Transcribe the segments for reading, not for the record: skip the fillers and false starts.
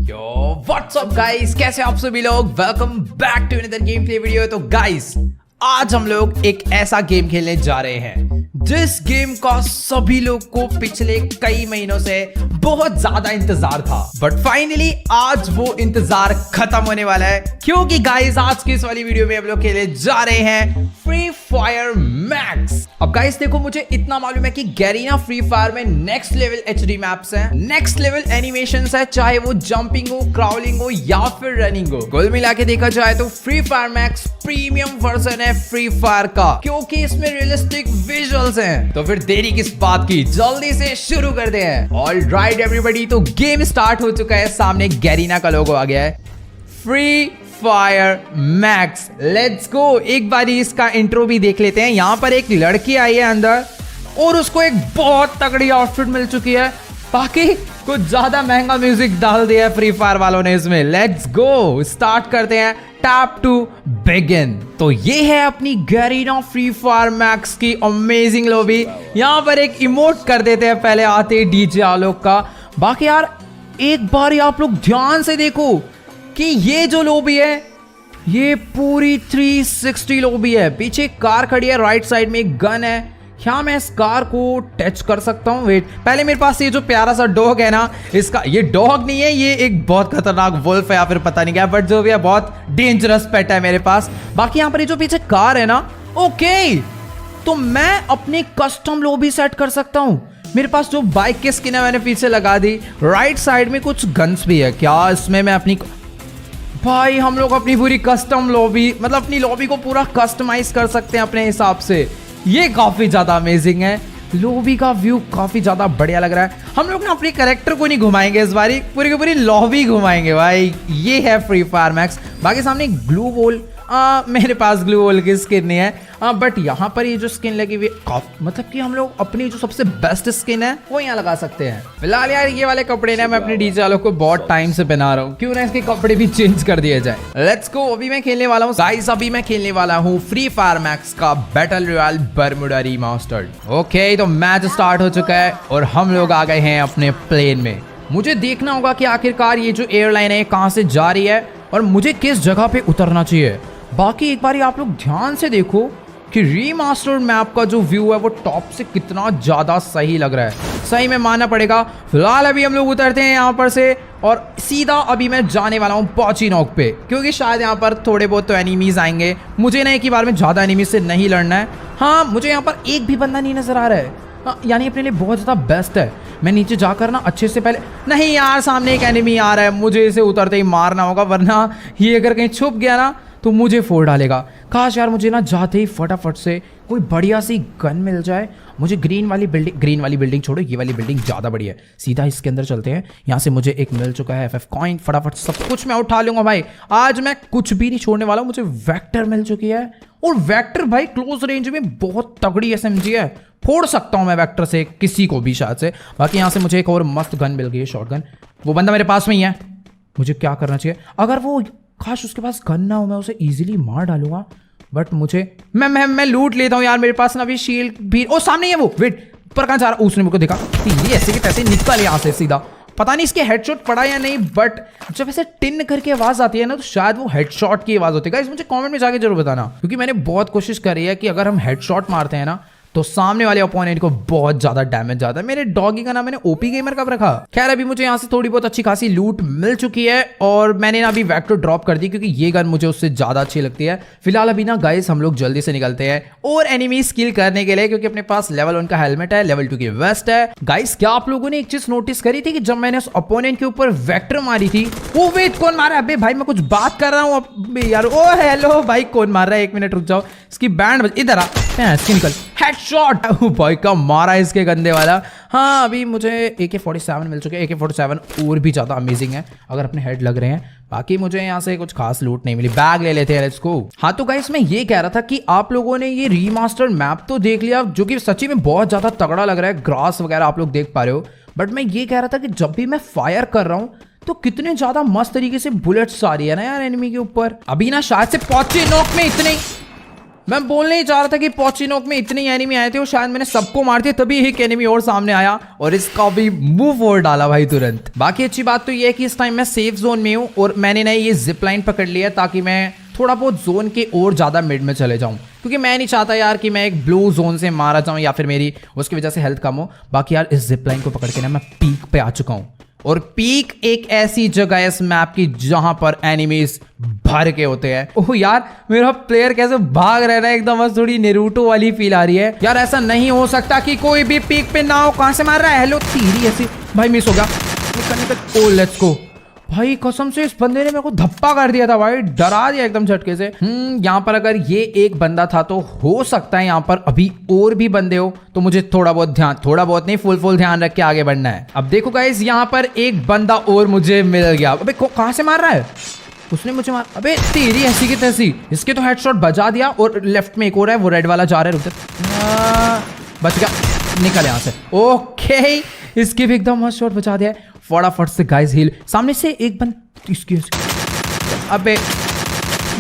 Yo what's up guys, कैसे आप सभी लोग। Welcome back to another gameplay video. तो गाइस आज हम लोग एक ऐसा गेम खेलने जा रहे हैं जिस गेम का सभी लोग को पिछले कई महीनों से बहुत ज्यादा इंतजार था, बट फाइनली आज वो इंतजार खत्म होने वाला है, क्योंकि गाइस आज की इस वाली वीडियो में हम लोग खेलने जा रहे हैं फ्री फायर मैक्स। अब गाइस देखो, मुझे इतना मालूम है कि गैरीना फ्री फायर में नेक्स्ट लेवल एचडी मैप्स हैं, नेक्स्ट लेवल एनिमेशंस है, चाहे वो जंपिंग हो, क्राउलिंग हो या फिर रनिंग हो। कुल मिला के देखा जाए तो free fire max premium version है फ्री फायर का, क्योंकि इसमें रियलिस्टिक विजुअल्स हैं। तो फिर देरी किस बात की, जल्दी से शुरू करते हैं। ऑलराइट एवरीबॉडी, तो गेम स्टार्ट हो चुका है। सामने गैरीना का लोगो आ गया है, free fire max. Let's go. एक बारी इसका इंट्रो भी देख लेते हैं। यहाँ पर एक लड़की आई है अंदर और उसको एक बहुत तगड़ी आउटफिट मिल चुकी है। बाकी कुछ ज्यादा महंगा म्यूजिक डाल दिया है फ्री फायर वालों ने इसमें। लेट्स गो, स्टार्ट करते हैं। Tap to begin. तो ये है अपनी गैरीना फ्री फायर मैक्स की अमेजिंग लॉबी। यहाँ पर एक इमोट कर देते हैं पहले आते डीजे आलोक का। बाकी यार एक बार आप लोग ध्यान से देखो कि ये जो लॉबी है ये पूरी 360 लॉबी है। पीछे एक कार खड़ी है, राइट साइड में एक गन है। क्या मैं इस कार को टच कर सकता हूँ? वेट, पहले मेरे पास ये जो प्यारा सा डॉग है ना, इसका ये डॉग नहीं है, ये एक बहुत खतरनाक वुल्फ है या फिर पता नहीं क्या, बट जो भी है बहुत डेंजरस पेट है मेरे पास। बाकी यहाँ पर ये जो पीछे कार है ना, ओके, तो मैं अपनी कस्टम लॉबी सेट कर सकता हूँ। मेरे पास जो बाइक की स्किन है मैंने पीछे लगा दी। राइट साइड में कुछ गन्स भी है। क्या इसमें मैं अपनी भाई हम लोग अपनी पूरी कस्टम लॉबी, मतलब अपनी लॉबी को पूरा कस्टमाइज कर सकते हैं अपने हिसाब से। ये काफी ज्यादा अमेजिंग है। लॉबी का व्यू काफी ज्यादा बढ़िया लग रहा है। हम लोग ना अपने कैरेक्टर को नहीं घुमाएंगे इस बारी, पूरी की पूरी लॉबी घुमाएंगे भाई। ये है फ्री फायर मैक्स। बाकी सामने ग्लू वॉल, मेरे पास ग्लू वॉल की स्किन नहीं है, बट यहाँ पर ये जो स्किन लगी हुई, मतलब कि हम लोग अपनी जो सबसे बेस्ट स्किन है वो यहाँ लगा सकते हैं। फिलहाल यार ये वाले कपड़े ना मैं अपने डीजे वालों को बहुत टाइम से पहना रहा हूँ, क्यों ना इसके कपड़े भी चेंज कर दिए जाए। Let's go. अभी मैं खेलने वाला हूँ गाइस, अभी मैं खेलने वाला हूँ फ्री फायर मैक्स का battle royal Bermuda remastered. Okay, तो मैच स्टार्ट हो चुका है और हम लोग आ गए हैं अपने प्लेन में। मुझे देखना होगा कि आखिरकार ये जो एयरलाइन है कहाँ से जा रही है और मुझे किस जगह पे उतरना चाहिए। बाकी एक बार आप लोग ध्यान से देखो कि रीमास्टर्ड मैप का जो व्यू है वो टॉप से कितना ज्यादा सही लग रहा है, सही में मानना पड़ेगा। फिलहाल अभी हम लोग उतरते हैं यहाँ पर से और सीधा अभी मैं जाने वाला हूँ पॉचिनॉक पे, क्योंकि शायद यहाँ पर थोड़े बहुत तो एनिमीज आएंगे। मुझे ना एक ही बार में ज्यादा एनिमीज से नहीं लड़ना है। हाँ, मुझे यहाँ पर एक भी बंदा नहीं नजर आ रहा है। हाँ, यानी अपने लिए बहुत ज्यादा बेस्ट है। मैं नीचे जाकर ना अच्छे से पहले, नहीं यार सामने एक एनिमी आ रहा है, मुझे इसे उतरते ही मारना होगा, वरना ये अगर कहीं छुप गया ना तो मुझे फोड़ डालेगा। काश यार मुझे ना जाते ही फटाफट से कोई बढ़िया सी गन मिल जाए। मुझे ग्रीन वाली बिल्डिंग छोड़ो, ये वाली बिल्डिंग ज़्यादा बढ़िया है। सीधा इसके अंदर चलते हैं। यहाँ से मुझे एक मिल चुका है एफएफ कॉइन, फटाफट सब कुछ मैं उठा लूंगा भाई। आज मैं कुछ भी नहीं छोड़ने वाला हूँ। मुझे वेक्टर मिल चुकी है और वेक्टर भाई क्लोज रेंज में बहुत तगड़ी एसएमजी है, फोड़ सकता हूँ मैं वेक्टर से किसी को भी शायद से। बाकी यहाँ से मुझे एक और मस्त गन मिल गई है, शॉर्ट गन। वो बंदा मेरे पास में ही है। मुझे क्या करना चाहिए? अगर वो काश उसके पास गन ना हो, मैं उसे इजीली मार डालूंगा, बट मुझे मैं लूट लेता हूँ यार। मेरे पास ना अभी शील्ड भी, ओ सामने है वो। वेट, पर कहाँ जा रहा? उसने मुझको देखा। ये ऐसे के तैसे निकल यहाँ से सीधा। पता नहीं इसके हेडशॉट पड़ा या नहीं, बट जब ऐसे टिन करके आवाज आती है ना तो शायद वो हेडशॉट की आवाज होती है। गाइस मुझे कमेंट में जाके जरूर बताना, क्योंकि मैंने बहुत कोशिश करी है कि अगर हम हेडशॉट मारते हैं ना तो सामने वाले ओपोनेंट को बहुत ज्यादा डैमेज जाता है। मेरे डॉगी का नाम मैंने ओपी गेमर कब रखा? खैर अभी मुझे यहाँ से थोड़ी बहुत अच्छी खासी लूट मिल चुकी है और मैंने ना अभी वेक्टर ड्रॉप कर दी, क्योंकि ये गन मुझे उससे ज्यादा अच्छी लगती है। फिलहाल अभी ना गाइस हम लोग जल्दी से निकलते हैं और एनिमी स्किल करने के लिए, क्योंकि अपने पास लेवल 1 का हेलमेट है, लेवल 2 की वेस्ट है। गाइस क्या आप लोगों ने एक चीज नोटिस करी थी कि जब मैंने उस ओपोनेंट के ऊपर वेक्टर मारी थी, वो वेट कौन मारा? अबे भाई मैं कुछ बात कर रहा हूँ यार। ओ हेलो भाई, कौन मार रहा है? एक मिनट रुक जाओ, इसकी बैंड इधर आ, निकल। हेडशॉट भाई का मारा इसके गंदे वाला। हाँ अभी मुझे AK-47 मिल चुके हैं। AK-47 और भी ज़्यादा अमेजिंग है अगर अपने हेड लग रहे हैं। बाकी मुझे यहाँ से कुछ खास लूट नहीं मिली। बैग ले लेते हैं, लेट्स गो। हाँ तो गाइस मैं ये कह रहा था कि आप लोगों ने ये रीमास्टर्ड मैप तो देख लिया, जो कि सच्ची में बहुत ज़्यादा तगड़ा लग रहा है। ग्रास वगैरह आप लोग देख पा रहे हो, बट मैं ये कह रहा था कि जब भी मैं फायर कर रहा हूँ तो कितने ज्यादा मस्त तरीके से बुलेट्स आ रही है ना यार एनिमी के ऊपर। अभी ना शायद से पॉचिनॉक में इतने मैं बोलने ही चाह रहा था कि पोचिनोक में इतने एनिमी आए थे और शायद मैंने सबको मार दिया, तभी एक एनिमी और सामने आया और इसका भी मूव और डाला भाई तुरंत। बाकी अच्छी बात तो ये है कि इस टाइम मैं सेफ जोन में हूँ और मैंने ना ये जिप लाइन पकड़ लिया ताकि मैं थोड़ा बहुत जोन के और ज्यादा मिड में चले जाऊं, क्योंकि मैं नहीं चाहता यार कि मैं एक ब्लू जोन से मारा जाऊं या फिर मेरी उसकी वजह से हेल्थ कम हो। बाकी यार इस जिप लाइन को पकड़ के ना मैं पीक पे आ चुका हूं और पीक एक ऐसी जगह है इस मैप की जहां पर एनिमीज भर के होते हैं। ओह यार मेरा प्लेयर कैसे भाग रहा है एकदम, बस थोड़ी नेरूटो वाली फील आ रही है यार। ऐसा नहीं हो सकता कि कोई भी पीक पे ना हो। कहां से मार रहा है? हेलो तीरी ऐसी भाई, मिस हो गया। निकल। ओ लेट्स गो भाई, कसम से इस बंदे ने मेरे को धप्पा कर दिया था भाई, डरा दिया एकदम झटके से। यहाँ पर अगर ये एक बंदा था तो हो सकता है यहाँ पर अभी और भी बंदे हो, तो मुझे थोड़ा बहुत नहीं फुल ध्यान रख के आगे बढ़ना है। अब देखो गाइस, यहाँ पर एक बंदा और मुझे मिल गया। अबे कहाँ से मार रहा है? उसने मुझे मार, अबे तेरी ऐसी की तैसी। इसके तो हेडशॉट बजा दिया और लेफ्ट में एक और है, वो रेड वाला जा रहा है। रुक बच गया, निकल यहाँ से। ओके इसके भी एकदम मस्त शॉट बचा दिया है। फटाफट से गाइस हील। सामने से एक बंद इसकी, अबे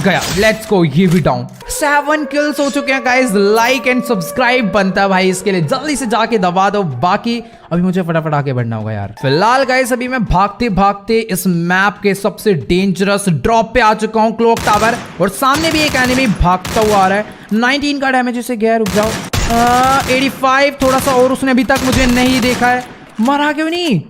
गया। लेट्स गो, ये भी डाउन। 7 किल्स हो चुके हैं गाइस। लाइक एंड सब्सक्राइब बनता है भाई इसके लिए, जल्दी से जाके दबा दो। बाकी अभी मुझे फटाफट आगे बढ़ना होगा यार। फिलहाल गाइस अभी मैं भागते भागते इस मैप के सबसे डेंजरस ड्रॉप पे आ चुका हूँ, क्लॉक टावर। और सामने भी एक एनिमी भागता हुआ आ रहा है। 19 का डैमेज इसे गया। रुक जाओ। 85 थोड़ा सा और। उसने अभी तक मुझे नहीं देखा है। मरा क्यों नहीं?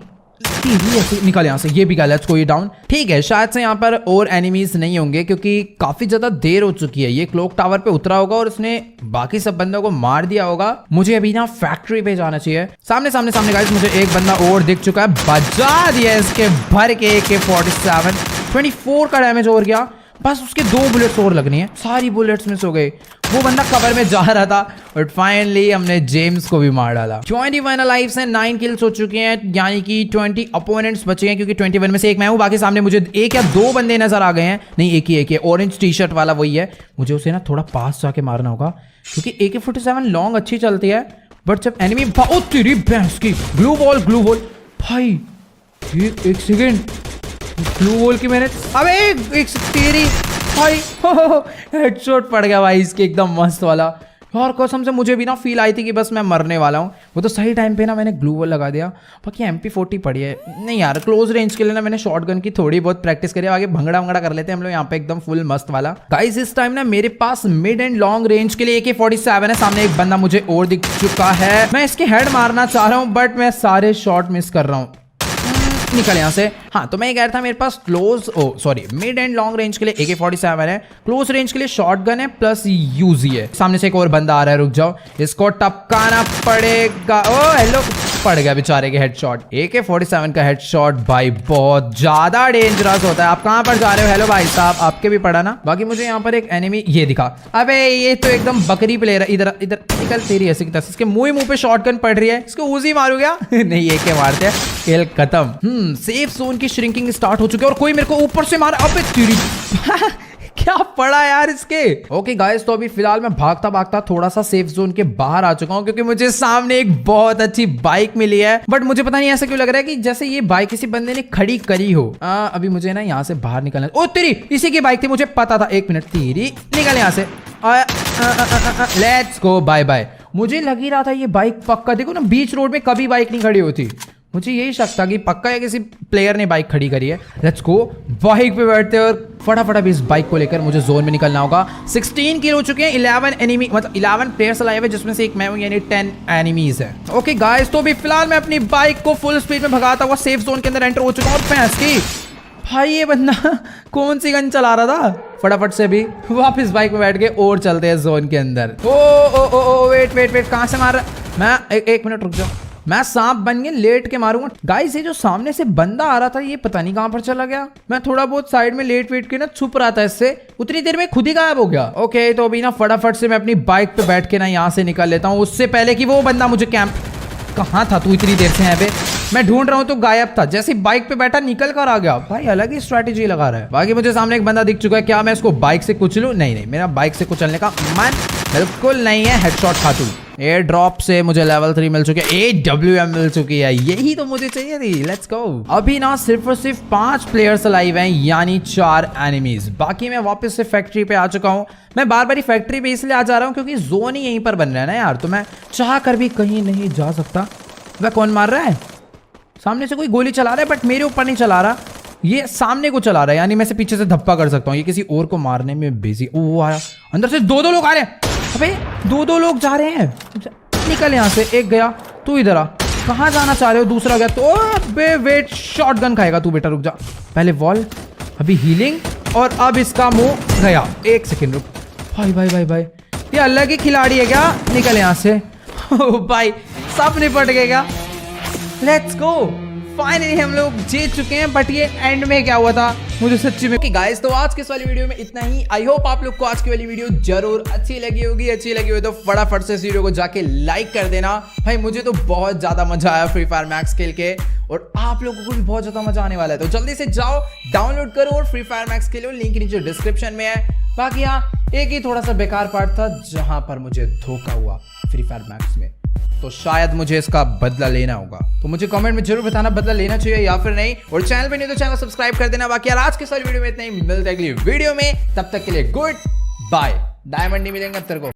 निकल यहाँ से। ये भी गया। लेट्स गो, ये डाउन। ठीक है, शायद से यहाँ पर और एनिमीज नहीं होंगे क्योंकि काफी ज्यादा देर हो चुकी है। ये क्लॉक टावर पे उतरा होगा और उसने बाकी सब बंदों को मार दिया होगा। मुझे अभी ना फैक्ट्री पे जाना चाहिए। सामने गाइस मुझे एक बंदा और दिख चुका है। बजा दिया इसके भर के AK-47। 24 का डैमेज और गया। बस उसके 2 बुलेट्स और लगनी है। सारी बुलेट्स मिस हो गई। वो बंदा कवर में जा रहा था बट फाइनली हमने जेम्स को भी मार डाला। 21 लाइव्स हैं, 9 किल्स हो चुके हैं, यानी कि 20 अपोनेंट्स बचे हैं क्योंकि 21 में से एक मैं हूं। बाकी सामने मुझे एक या 2 बंदे नजर आ गए हैं। नहीं, एक ही ऑरेंज टी शर्ट वाला वही है। मुझे उसे ना थोड़ा पास जाके मारना होगा क्योंकि AK-47 लॉन्ग अच्छी चलती है बट जब एनिमी तेरी भैंस की ग्लू वॉल भाई। एक सेकेंड, ग्लू वॉल की मैंने, अबे एक तेरी भाई हेडशॉट पड़ गया भाई इसके एकदम मस्त वाला। और कसम से मुझे भी ना फील आई थी कि बस मैं मरने वाला हूँ। वो तो सही टाइम पे ना मैंने ग्लू वॉल लगा दिया। बाकी MP40 पड़ी है। नहीं यार, क्लोज रेंज के लिए ना मैंने शॉटगन की थोड़ी बहुत प्रैक्टिस करी। आगे भंगड़ा वंगड़ा कर लेते हैं हम लोग यहाँ पे एकदम फुल मस्त वाला। गाइस इस टाइम ना मेरे पास मिड एंड लॉन्ग रेंज के लिए AK-47 है। सामने एक बंदा मुझे और दिख चुका है। मैं इसके हेड मारना चाह रहा हूँ बट मैं सारे शॉट मिस कर रहा हूँ। निकल यहाँ से। हाँ तो मैं ये कह रहा था मेरे पास मिड एंड लॉन्ग रेंज के लिए AK-47 है, क्लोज रेंज के लिए शॉटगन है प्लस यूजी है। सामने से एक और बंदा आ रहा है, रुक जाओ, इसको टपकाना पड़ेगा। ओ हेलो, पड़ गया बेचारे के हेडशॉट। AK-47 का हेडशॉट भाई बहुत ज्यादा डेंजरस होता है। आप कहाँ पर जा रहे हो? हेलो भाई साहब, आपके भी पड़ा ना। बाकी मुझे यहाँ पर एक एनिमी ये दिखा। अबे ये तो एकदम बकरी प्लेयर है। इधर निकल तेरी ऐसी की तरह। इसके मुंह पे शॉटगन पड़ रही है। इसको उजी मारू क्या? नहीं, AK मारते हैं, खेल खत्म। सेफ जोन की श्रिंकिंग स्टार्ट हो चुकी है और कोई मेरे को ऊपर से मारा। अबे तेरी क्या पड़ा यार इसके। ओके गाइस, तो अभी फिलहाल मैं भागता भागता थोड़ा सा सेफ जोन के बाहर आ चुका हूँ क्योंकि मुझे सामने एक बहुत अच्छी बाइक मिली है। बट मुझे पता नहीं ऐसा क्यों लग रहा है कि जैसे ये बाइक किसी बंदे ने खड़ी करी हो। अभी मुझे ना यहाँ से बाहर निकलना। ओ तेरी, इसी की बाइक थी, मुझे पता था। 1 मिनट, तेरी निकल यहाँ से। Let's go, bye bye. मुझे लग ही रहा था ये बाइक पक्का, देखो ना बीच रोड में कभी बाइक नहीं खड़ी होती। मुझे यही शक था कि पक्का है किसी प्लेयर ने बाइक खड़ी करी है। लेट्स गो, बाइक पे बैठते और फटाफट अभी इस बाइक को लेकर मुझे जोन में निकलना होगा। 16 किल हो चुके हैं। 11 एनिमी, मतलब 11 प्लेयर्स लाए हुए जिसमें से एक मैं हूं, यानी 10 एनिमीज है। ओके गाइस, तो अभी फिलहाल मैं अपनी बाइक को फुल स्पीड में भगाता हुआ सेफ जोन के अंदर एंटर हो चुका हूँ। और भैंस की भाई, ये बंदा कौन सी गन चला रहा था? फटाफट से भी वापस बाइक में बैठ के और चलते हैं जोन के अंदर। ओ वेट, कहां से मार रहा? मैं एक मिनट रुक जाओ, मैं सांप बन के लेट के मारूंगा। गाइस ये जो सामने से बंदा आ रहा था ये पता नहीं कहां पर चला गया। मैं थोड़ा बहुत साइड में लेट वेट के ना छुप रहा था इससे, उतनी देर में खुद ही गायब हो गया। ओके, तो अभी ना फटाफट से मैं अपनी बाइक पे बैठ के ना यहाँ से निकल लेता हूँ, उससे पहले कि वो बंदा मुझे कैंप। कहाँ था तू इतनी देर से? यहाँ पे मैं ढूंढ रहा हूँ तो गायब था, जैसे बाइक पे बैठा निकल कर आ गया। भाई अलग ही स्ट्रैटेजी लगा रहा है। बाकी मुझे सामने एक बंदा दिख चुका है, क्या मैं इसको बाइक से कुचलूं? नहीं, मेरा बाइक से कुचलने का मन बिल्कुल नहीं है। हेडशॉट खातू। एयर ड्रॉप से मुझे लेवल 3 मिल चुके हैं, AWM मिल चुकी है, यही तो मुझे चाहिए थी। Let's go. अभी ना सिर्फ और सिर्फ 5 प्लेयर्स अलाइव हैं, यानी 4 एनिमीज। बाकी मैं वापस से फैक्ट्री पे आ चुका हूँ। मैं बार बार फैक्ट्री पे इसलिए आ जा रहा हूँ क्योंकि जोन ही यहीं पर बन रहा है ना यार, तो मैं चाह कर भी कहीं नहीं जा सकता। वह कौन मार रहा है? सामने से कोई गोली चला रहा है, बट मेरे ऊपर नहीं चला रहा, ये सामने को चला रहा है, यानी मैं से पीछे से धप्पा कर सकता हूँ। ये किसी और को मारने में बिजी। ओ आया अंदर से, 2 लोग आ रहे हैं। अबे 2 लोग जा रहे हैं, निकल यहाँ से। एक गया, तू इधर आ। कहाँ जाना चाह रहे हो? दूसरा गया तो बे वेट, शॉटगन खाएगा तू बेटा, रुक जा। पहले वॉल, अभी हीलिंग, और अब इसका मुंह गया। 1 सेकेंड रुक। भाई ये अलग ही खिलाड़ी है क्या? निकल यहाँ से। भाई सब निपट गए क्या? Let's go. फाइनली हम लोग जीत चुके हैं, बट ये एंड में क्या हुआ था मुझे सच्ची में। गाइस तो आज के इस वाली वीडियो में इतना ही। आई होप आप लोग को आज की वाली वीडियो जरूर अच्छी लगी होगी। अच्छी लगी हो तो फटाफट से इस वीडियो को जाके लाइक कर देना। भाई मुझे तो बहुत ज्यादा मजा आया फ्री फायर मैक्स खेल के, और आप लोगों को भी बहुत ज्यादा मजा आने वाला है। तो जल्दी से जाओ, डाउनलोड करो और फ्री फायर मैक्स खेलो। लिंक नीचे डिस्क्रिप्शन में है। बाकी यहाँ एक ही थोड़ा सा बेकार पार्ट था जहां पर मुझे धोखा हुआ फ्री फायर मैक्स में, तो शायद मुझे इसका बदला लेना होगा। तो मुझे कमेंट में जरूर बताना बदला लेना चाहिए या फिर नहीं। और चैनल पे नहीं तो चैनल सब्सक्राइब कर देना। बाकी यार आज के सारी वीडियो में इतना ही, मिलते हैं अगली वीडियो में। तब तक के लिए गुड बाय। डायमंड नहीं मिलेंगे अब तेरे को।